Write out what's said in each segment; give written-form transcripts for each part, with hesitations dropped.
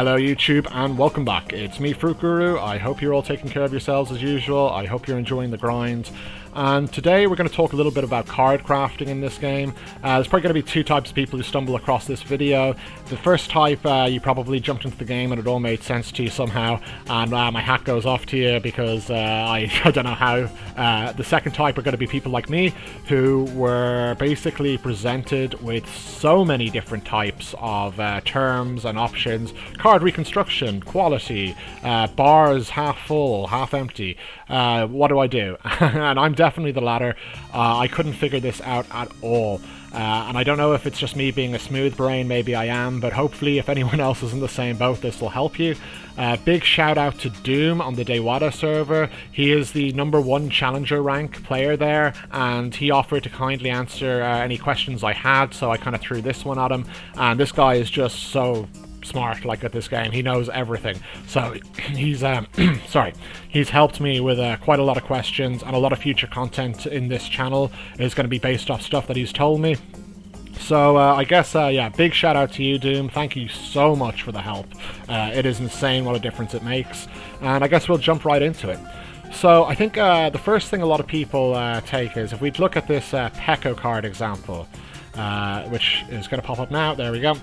Hello YouTube and welcome back. It's me, Fruit Guru. I hope you're all taking care of yourselves as usual. I hope you're enjoying the grind. And today we're going to talk a little bit about card crafting in this game. There's probably going to be two types of people who stumble across this video. The first type, you probably jumped into the game and it all made sense to you somehow, and my hat goes off to you because I don't know how. The second type are going to be people like me who were basically presented with so many different types of terms and options. Card reconstruction, quality, bars half full, half empty. What do I do? And I'm definitely the latter. I couldn't figure this out at all. And I don't know if it's just me being a smooth brain, maybe I am, but hopefully if anyone else is in the same boat, this will help you. Big shout out to Doom on the Dewada server. He is the #1 challenger rank player there, and he offered to kindly answer any questions I had, so I kind of threw this one at him. And this guy is just so smart at this game. He knows everything, so he's sorry, he's helped me with quite a lot of questions, and a lot of future content in this channel is going to be based off stuff that he's told me. So I guess yeah, big shout out to you, Doom. Thank you so much for the help. It is insane what a difference it makes, and I guess we'll jump right into it. So I think the first thing a lot of people take is if we look at this Peko card example, which is going to pop up now. There we go.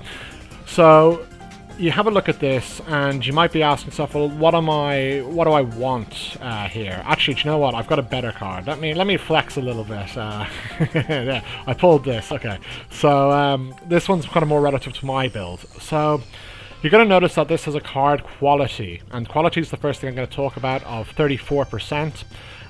So you have a look at this, and you might be asking yourself, well, what do I want here? Actually, do you know what? I've got a better card. Let me flex a little bit. Yeah, I pulled this. Okay, so this one's kind of more relative to my build. So you're going to notice that this has a card quality, and quality is the first thing I'm going to talk about, of 34%.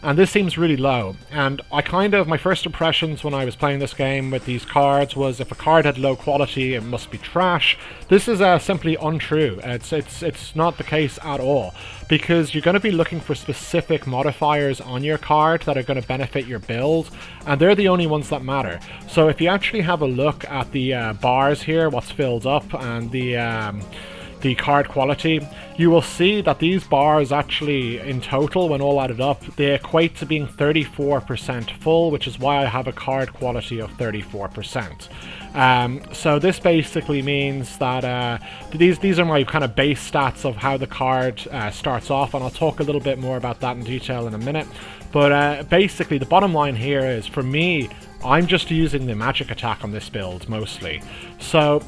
And this seems really low, and my first impressions when I was playing this game with these cards was if a card had low quality, it must be trash. This is simply untrue. It's not the case at all, because you're going to be looking for specific modifiers on your card that are going to benefit your build, and they're the only ones that matter. So if you actually have a look at the bars here, what's filled up, and the card quality, you will see that these bars actually, in total, when all added up, they equate to being 34% full, which is why I have a card quality of 34%. So this basically means that these are my kind of base stats of how the card starts off, and I'll talk a little bit more about that in detail in a minute. But basically, the bottom line here is, for me, I'm just using the magic attack on this build mostly. So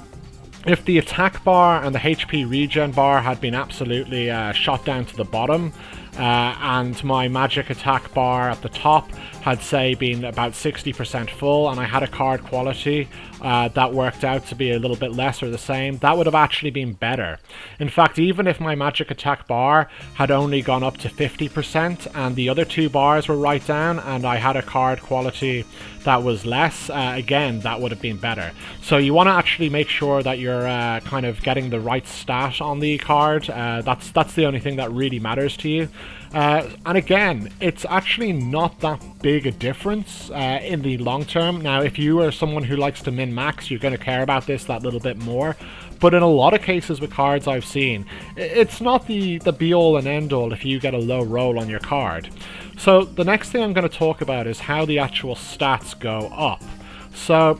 if the attack bar and the HP regen bar had been absolutely shot down to the bottom, and my magic attack bar at the top had, say, been about 60% full, and I had a card quality that worked out to be a little bit less or the same, that would have actually been better. In fact, even if my magic attack bar had only gone up to 50% and the other two bars were right down, and I had a card quality that was less, again, that would have been better. So you want to actually make sure that you're kind of getting the right stat on the card. That's the only thing that really matters to you. And again, it's actually not that big a difference in the long term. Now, if you are someone who likes to min-max, you're going to care about this that little bit more. But in a lot of cases with cards I've seen, it's not the be-all and end-all if you get a low roll on your card. So the next thing I'm going to talk about is how the actual stats go up. So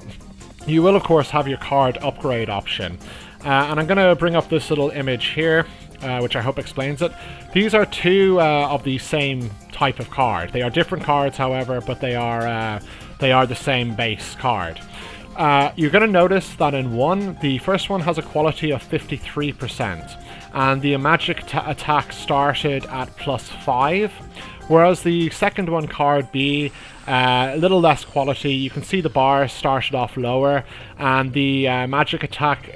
you will, of course, have your card upgrade option. And I'm going to bring up this little image here, which I hope explains it. These are two of the same type of card. They are different cards, however, but they are the same base card. You're going to notice that in one, the first one has a quality of 53%, and the magic attack started at +5, whereas the second one, card B, a little less quality. You can see the bar started off lower, and the magic attack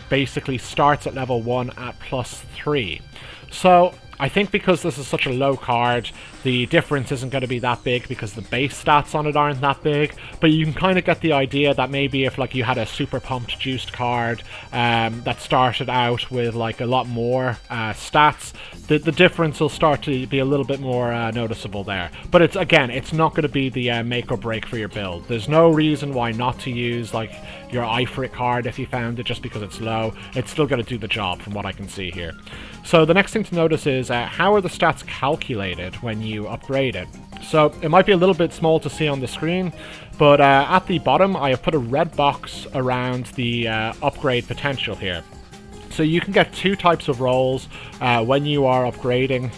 basically starts at level 1 at +3. So I think because this is such a low card, the difference isn't going to be that big because the base stats on it aren't that big, but you can kind of get the idea that maybe if you had a super pumped juiced card that started out with a lot more stats, the difference will start to be a little bit more noticeable there. But it's not going to be the make or break for your build. There's no reason why not to use your Ifrit card if you found it just because it's low. It's still going to do the job from what I can see here. So the next thing to notice is how are the stats calculated when you upgrade it. So it might be a little bit small to see on the screen, but at the bottom I have put a red box around the upgrade potential here. So you can get 2 types of rolls when you are upgrading,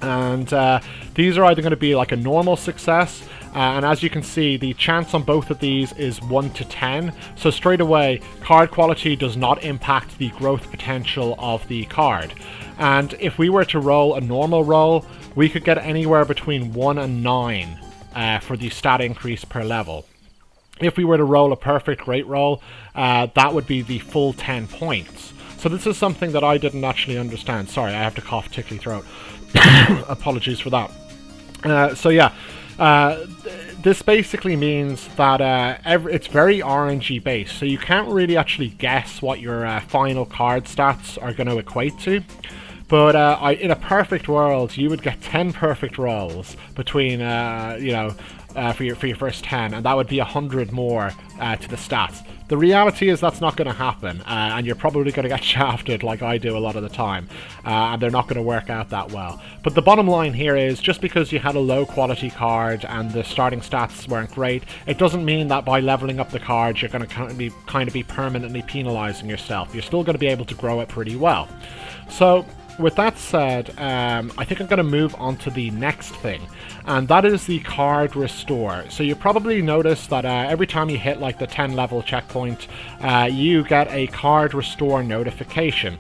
and these are either going to be like a normal success, and as you can see, the chance on both of these is 1 to 10. So straight away, card quality does not impact the growth potential of the card. And if we were to roll a normal roll, we could get anywhere between 1 and 9 for the stat increase per level. If we were to roll a perfect great roll, that would be the full 10 points. So this is something that I didn't actually understand. Sorry, I have to cough, tickly throat. Apologies for that. So yeah, this basically means that it's very RNG based, so you can't really actually guess what your final card stats are going to equate to. But in a perfect world, you would get 10 perfect rolls between, for your first 10, and that would be 100 more to the stats. The reality is that's not going to happen, and you're probably going to get shafted like I do a lot of the time, and they're not going to work out that well. But the bottom line here is, just because you had a low quality card and the starting stats weren't great, it doesn't mean that by leveling up the card you're going to kind of be permanently penalizing yourself. You're still going to be able to grow it pretty well. So with that said, I think I'm going to move on to the next thing, and that is the card restore. So you probably noticed that every time you hit like the 10 level checkpoint, you get a card restore notification.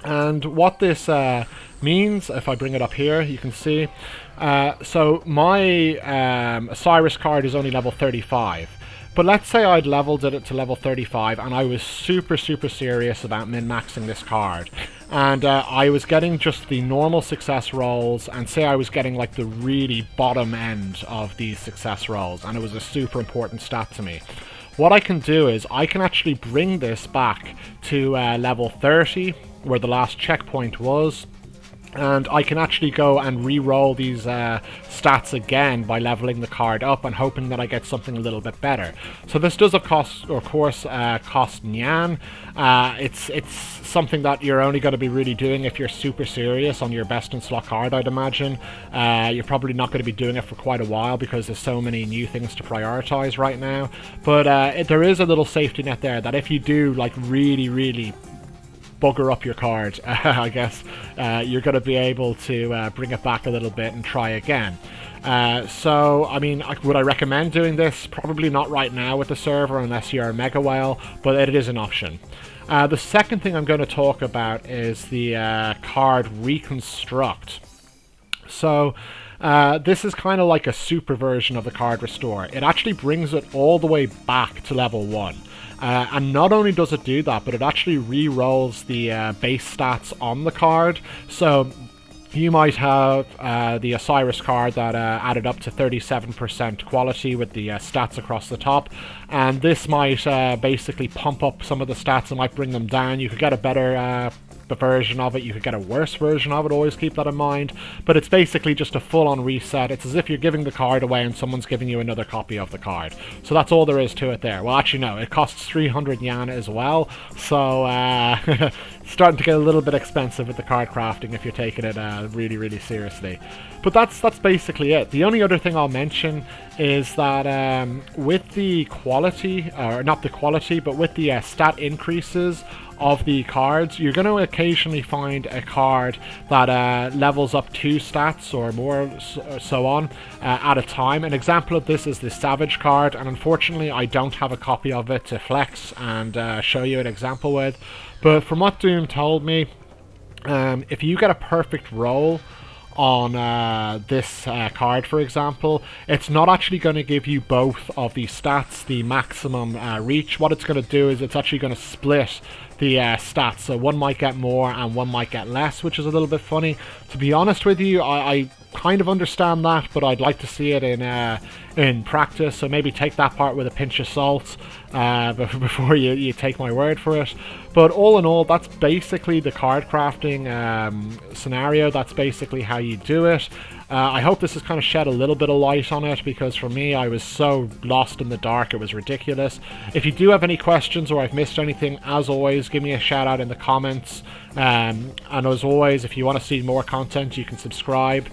And what this means, if I bring it up here, you can see, so my Osiris card is only level 35. But let's say I'd leveled it to level 35 and I was super serious about min-maxing this card. And I was getting just the normal success rolls, and say I was getting like the really bottom end of these success rolls, and it was a super important stat to me. What I can do is I can actually bring this back to level 30, where the last checkpoint was. And I can actually go and re-roll these stats again by leveling the card up and hoping that I get something a little bit better. So this does of course cost Nyan. It's something that you're only going to be really doing if you're super serious on your best in slot card, I'd imagine. You're probably not going to be doing it for quite a while because there's so many new things to prioritize right now. But there is a little safety net there that if you do like really bugger up your card, I guess, you're going to be able to bring it back a little bit and try again. So, I mean, would I recommend doing this? Probably not right now with the server unless you're a mega whale, but it is an option. The second thing I'm going to talk about is the card reconstruct. So, this is kind of like a super version of the card restore. It actually brings it all the way back to level 1. And not only does it do that, but it actually re-rolls the base stats on the card. So you might have the Osiris card that added up to 37% quality with the stats across the top, and this might basically pump up some of the stats and might bring them down. You could get a better version of it, you could get a worse version of it, always keep that in mind, but it's basically just a full-on reset. It's as if you're giving the card away and someone's giving you another copy of the card. So that's all there is to it there. Well, actually no, it costs 300 yen as well, so starting to get a little bit expensive with the card crafting if you're taking it really seriously. But that's basically it. The only other thing I'll mention is that with the quality, or not the quality, but with the stat increases of the cards, you're going to occasionally find a card that levels up 2 stats or more, so on, at a time. An example of this is the Savage card, and unfortunately I don't have a copy of it to flex and show you an example with. But from what Doom told me, if you get a perfect roll on this card, for example, it's not actually going to give you both of the stats, the maximum reach. What it's going to do is it's actually going to split the stats, so one might get more and one might get less, which is a little bit funny. To be honest with you, I kind of understand that, but I'd like to see it in practice, so maybe take that part with a pinch of salt before you take my word for it. But all in all, that's basically the card crafting scenario. That's basically how you do it. I hope this has kind of shed a little bit of light on it, because for me, I was so lost in the dark, it was ridiculous. If you do have any questions or I've missed anything, as always, give me a shout out in the comments. And as always, if you want to see more content, you can subscribe.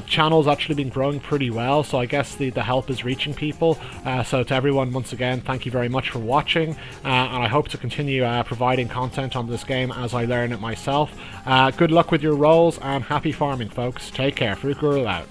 Channel's actually been growing pretty well, so I guess the help is reaching people. So to everyone, once again, thank you very much for watching, and I hope to continue providing content on this game as I learn it myself. Good luck with your rolls, and happy farming, folks. Take care. Fruit Guru out.